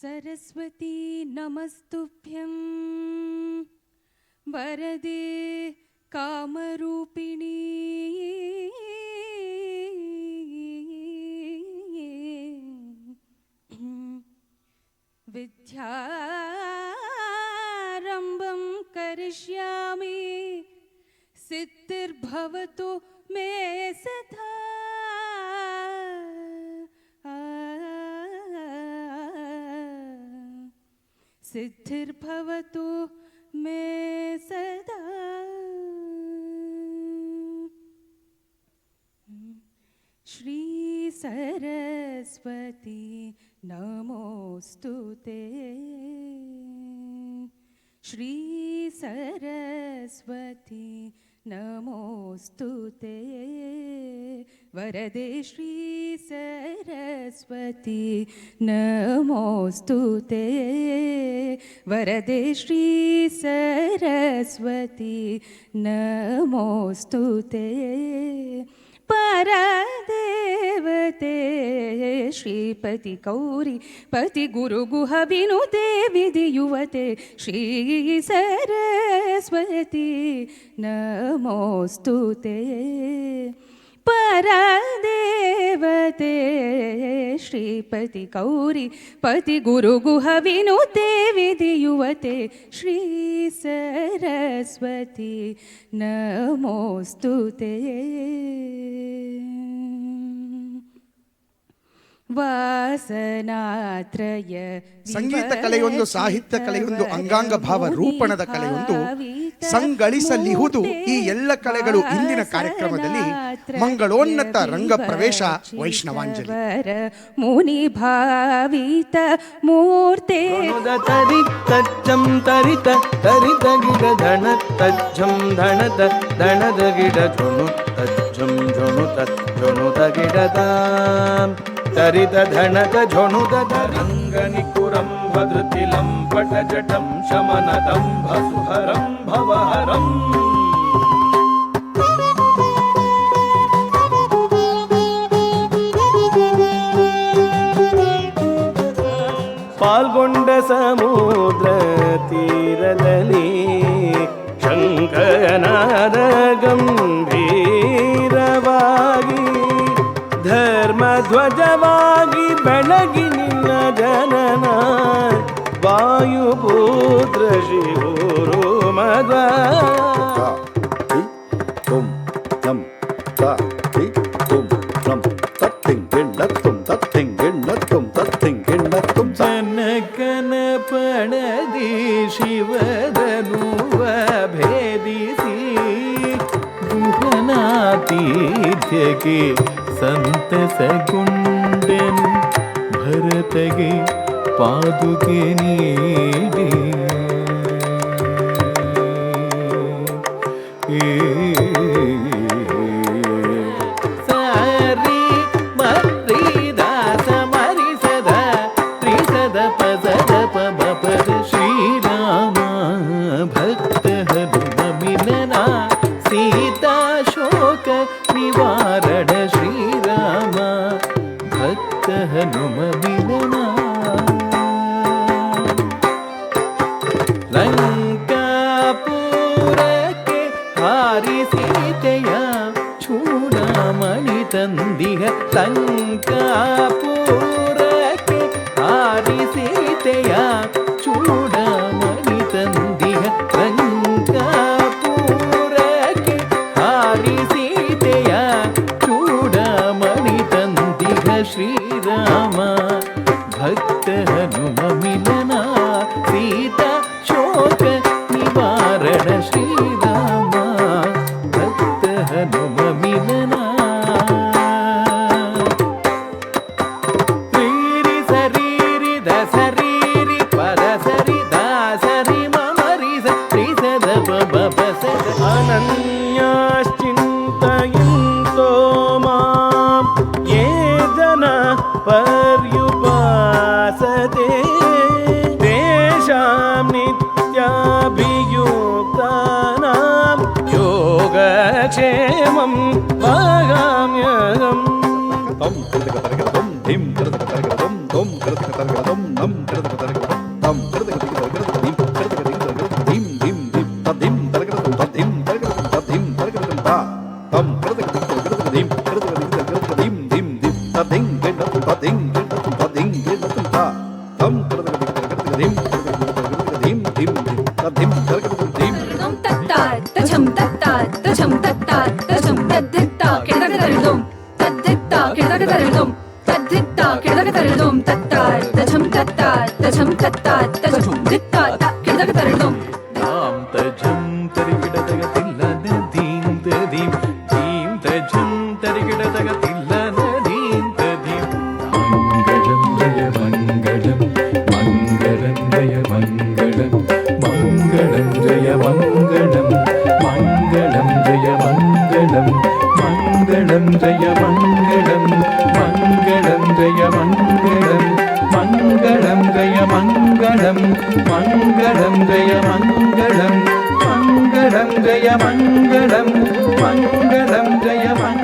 सरस्वती नमस्तुभ्यं वरदे कामरूपिणी विद्यारम्भं करिष्यामि सिद्धिर्भवतु मे सदा। सिद्धिर्भवतु मे सदा। श्री सरस्वती नमोस्तुते। श्री सरस्वती नमोस्तुते। वरदे श्री सरस्वती नमोस्तुते। वरदे श्री सरस्वती नमोस्तुते। परदेवते श्रीपति गौरी पति गुरु गुह विनुते विधियुवते श्री सरस्वती नमोस्तुते। परदेवते श्रीपति गौरी पति गुरु गुह विनुते विधियुवते श्री सरस्वती नमोस्तुते। ವಾಸನಾತ್ರಯ ಸಂಗೀತ ಕಲೆಯೊಂದು, ಸಾಹಿತ್ಯ ಕಲೆಯೊಂದು, ಅಂಗಾಂಗ ಭಾವ ರೂಪಣದ ಕಲೆಯೊಂದು, ಸಂಗಳಿಸಲಿಹುದು. ಈ ಎಲ್ಲ ಕಲೆಗಳು ಇಂದಿನ ಕಾರ್ಯಕ್ರಮದಲ್ಲಿ ಮಂಗಳೋನ್ನತ ರಂಗ ಪ್ರವೇಶ ವೈಷ್ಣವಾಂಜಲಿ. ಮುನಿ ಭಾವಿತ ಮೂರ್ತೆ ತರಿ ತಚ್ಚಂ ತರಿತ ತರಿತ ಗಿಡ ಧಣ ತಚ್ಚಂ ಧಣತ ಧಣದ ಗಿಡ ಝುಣು ತಚ್ಚಂ ಝುಣುತ ಝುಣುತ ಗಿಡದ ತರಿತ ಧಣದ ಝುಣುದ ರಂಗನಿಕುರಂ ಭದ್ರತಿಲಂ ಪಟ ಜಟಂ ಶಮನದಂ ಭಸುಹರಂ ಭವಹರಂ. ಪಾಲ್ಗೊಂಡ ಸಮುದ್ರ ತೀರದಲ್ಲಿ ಶಂಕರನಾದ ಗಂಭೀರವಾಗಿ ಧರ್ಮಧ್ವಜವಾಗಿ ಬೆಳಗಿ ನಿನ್ನ ಜನನ ವಾಯುಪುತ್ರ ಶ್ರೀ ಗುರು ಮಧ್ವ ಜನಕನ ಪಣದಿ ಶಿವದನುವ ಭೇದಿಸಿ ಗುಹನಾತೀರ್ಥ್ಯಕ್ಕೆ ಸಂತಸಗೊಂಡನು ಭರತಗೆ ಪಾದುಕೆ ನೀಡಿ. ಸರಿ ಮರಿ ದಾಸ ಮರಿಸದ ತ್ರಿಸದ ಪಸದ ಪದ ಶ್ರೀರಾಮ ಭಕ್ತ ಹನುಮ ಮಿಲನ ಸೀತಾ ಶೋಕ ನಿವಾರಣ ಶ್ರೀರಾಮ ಭಕ್ತ ಹನುಮ ಮಿಲನ. ಲಂಕಾಪುರಕ್ಕೆ ಹಾರಿ ಸೀತೆಯ ಚೂಡಾಮಣಿ ತಂದಿಹ. ಲಂಕಾಪುರಕ್ಕೆ ಹಾರಿ ಸೀತೆಯ ಚೂಡಾಮಣಿ ತಂದಿಹ. ಲಂಕಾಪುರಕ್ಕೆ ಹಾರಿ ಸೀತೆಯ ಚೂಡಾಮಣಿ ತಂದಿಹ ಶ್ರೀರಾಮ ಭಕ್ತ ಹನುಮ ಮಿಲನ ಸೀತಾ ಶೋಕ ನಿವಾರಣ ಶ್ರೀರಾಮ ಭಕ್ತ ಹನುಮ ಮಿಲನ. ರೀರಿ ಸರೀರಿ ದ ಸರೀರಿ ಪದ ಸರಿ ದ ಸರಿ ಮರಿ ಸರಿ ಸದ ಬ ಸದ ಅನನ್ಯಾಶ್ಚಿಂತಯಂತೋ ಮಾಂ ಯೇ ಜನ ಪರ್ಯುಪಾಸತೆ ತೇಷಾಂ ನಿತ್ಯಾಭಿಯುಕ್ತಾನಾಂ ಯೋಗಕ್ಷೇಮಂ ವಹಾಮ್ಯಹಂ. Mangalam Jaya Mangalam